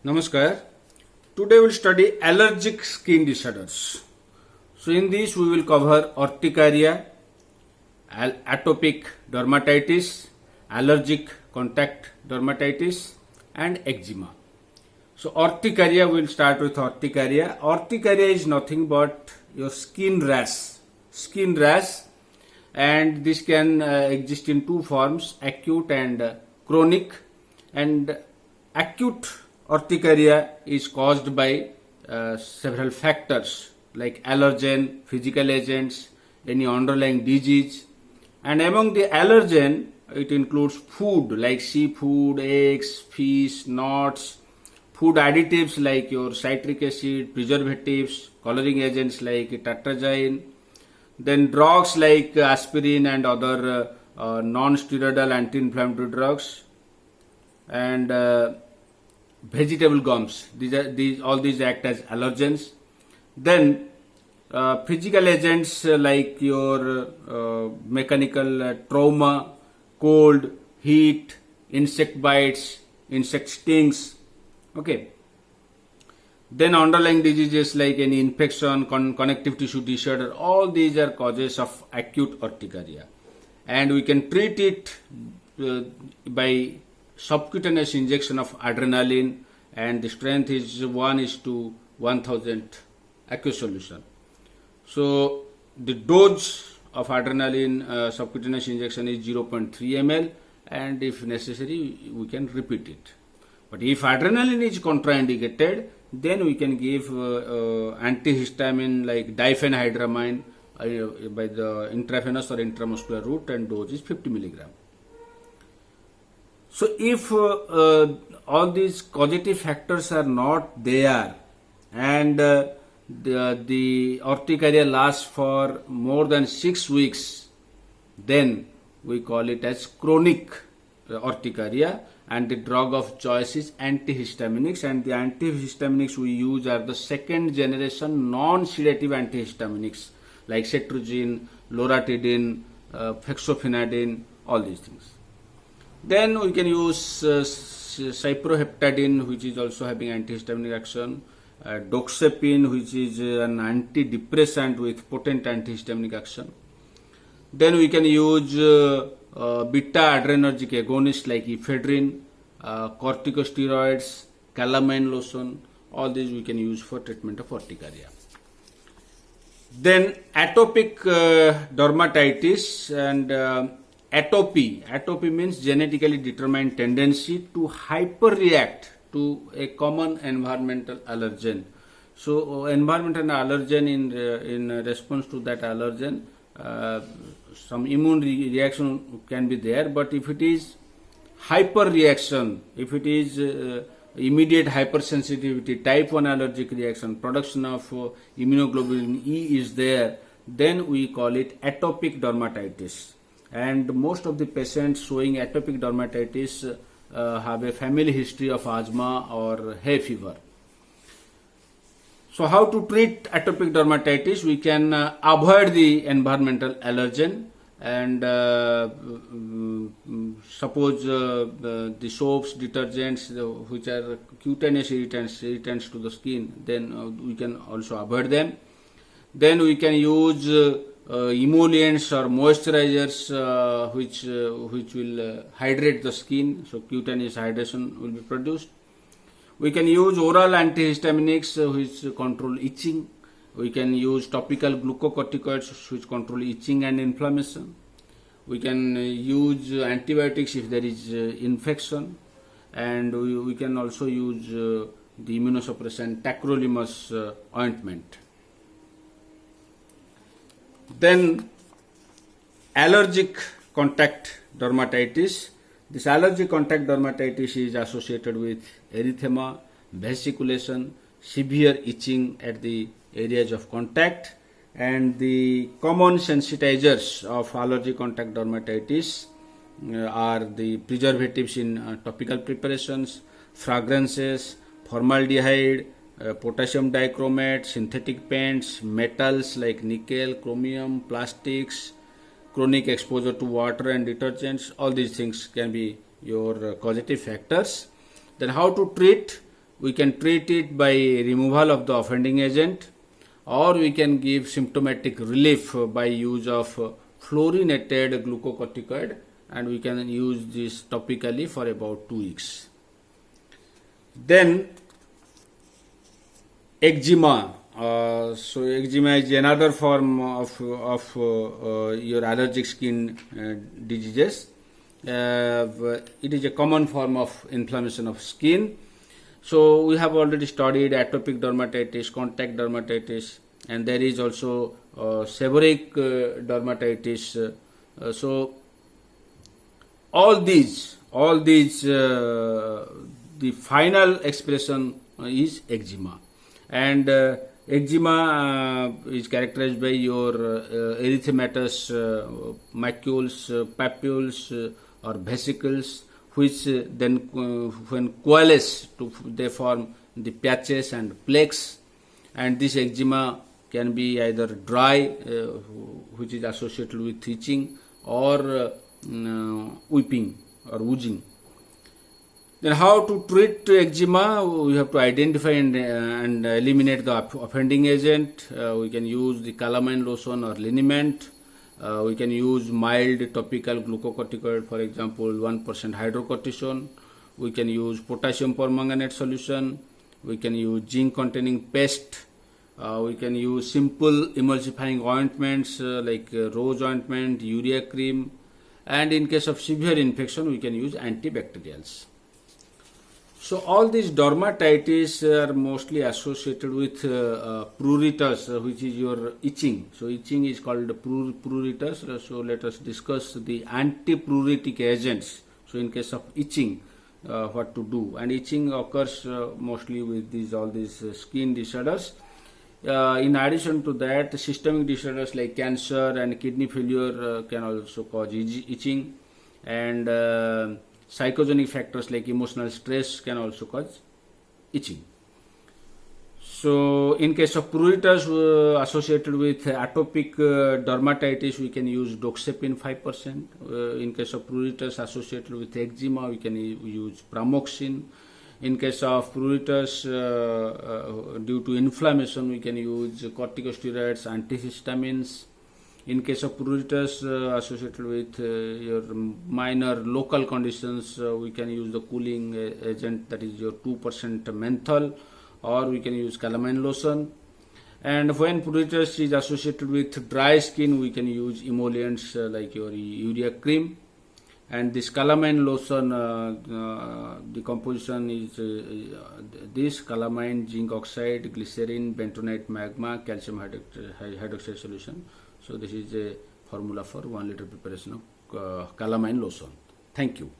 Namaskar. Today we will study allergic skin disorders. So in this we will cover urticaria, atopic dermatitis, allergic contact dermatitis and eczema. So urticaria, we will start with urticaria. Urticaria is nothing but your skin rash. Skin rash, and this can exist in two forms, acute and chronic. And acute urticaria is caused by several factors like allergen, physical agents, any underlying disease. And among the allergen, it includes food like seafood, eggs, fish, nuts, food additives like your citric acid, preservatives, coloring agents like tartrazine, then drugs like aspirin and other non-steroidal anti-inflammatory drugs, and vegetable gums. All these act as allergens. Then physical agents like your mechanical trauma, cold, heat, insect bites, insect stings. Okay. Then underlying diseases like any infection, connective tissue disorder, all these are causes of acute urticaria. And we can treat it by subcutaneous injection of adrenaline, and the strength is 1:1000 aqueous solution. So the dose of adrenaline subcutaneous injection is 0.3 ml, and if necessary we can repeat it. But if adrenaline is contraindicated, then we can give antihistamine like diphenhydramine by the intravenous or intramuscular route, and dose is 50 milligram. So if all these causative factors are not there, and the urticaria lasts for more than 6 weeks, then we call it as chronic urticaria, and the drug of choice is antihistaminics, and the antihistaminics we use are the second generation non-sedative antihistaminics like cetirizine, loratadine, fexofenadine, all these things. Then we can use cyproheptadine, which is also having antihistaminic action, doxepin, which is an antidepressant with potent antihistaminic action. Then we can use beta adrenergic agonists like ephedrine, corticosteroids, calamine lotion. All these we can use for treatment of urticaria. Then atopic dermatitis and atopy. Atopy means genetically determined tendency to hyperreact to a common environmental allergen. So environmental allergen, in response to that allergen, some immune reaction can be there, but if it is hyperreaction, if it is immediate hypersensitivity, type 1 allergic reaction, production of immunoglobulin E is there, then we call it atopic dermatitis. And most of the patients showing atopic dermatitis have a family history of asthma or hay fever. So how to treat atopic dermatitis? We can avoid the environmental allergen, and suppose the soaps, detergents which are cutaneous irritants to the skin, then we can also avoid them. Then we can use emollients or moisturizers which will hydrate the skin, so cutaneous hydration will be produced. We can use oral antihistaminics which control itching. We can use topical glucocorticoids which control itching and inflammation. We can use antibiotics if there is infection, and we can also use the immunosuppressant tacrolimus ointment. Then allergic contact dermatitis. This allergic contact dermatitis is associated with erythema, vesiculation, severe itching at the areas of contact, and the common sensitizers of allergic contact dermatitis are the preservatives in topical preparations, fragrances, formaldehyde, potassium dichromate, synthetic paints, metals like nickel, chromium, plastics, chronic exposure to water and detergents. All these things can be your causative factors. Then how to treat? we can treat it by removal of the offending agent, or we can give symptomatic relief by use of fluorinated glucocorticoid, and we can use this topically for about 2 weeks. Then eczema. So eczema is another form of your allergic skin diseases. It is a common form of inflammation of skin. So we have already studied atopic dermatitis, contact dermatitis, and there is also seborrheic dermatitis. So all these the final expression is eczema, and eczema is characterized by your erythematous macules, papules, or vesicles, which then when coalesce they form the patches and plaques, and this eczema can be either dry, which is associated with itching, or weeping or oozing. Then how to treat eczema? We have to identify and eliminate the offending agent. We can use the calamine lotion or liniment. We can use mild topical glucocorticoid, for example 1% hydrocortisone. We can use potassium permanganate solution. We can use zinc containing paste. We can use simple emulsifying ointments like rose ointment, urea cream, and in case of severe infection we can use antibacterials. So all these dermatitis are mostly associated with pruritus, which is your itching. So itching is called pruritus. So let us discuss the antipruritic agents. So in case of itching, what to do? And itching occurs mostly with all these skin disorders. In addition to that, systemic disorders like cancer and kidney failure can also cause itching, and psychogenic factors like emotional stress can also cause itching. So in case of pruritus associated with atopic dermatitis, we can use doxepin 5%. In case of pruritus associated with eczema, we can use pramoxine. In case of pruritus due to inflammation, we can use corticosteroids, antihistamines. In case of pruritus associated with your minor local conditions, we can use the cooling agent, that is your 2% menthol, or we can use calamine lotion. And when pruritus is associated with dry skin, we can use emollients like your urea cream. And this calamine lotion, the composition is this calamine, zinc oxide, glycerin, bentonite magma, calcium hydroxide solution. So this is a formula for 1 liter preparation of calamine lotion. Thank you.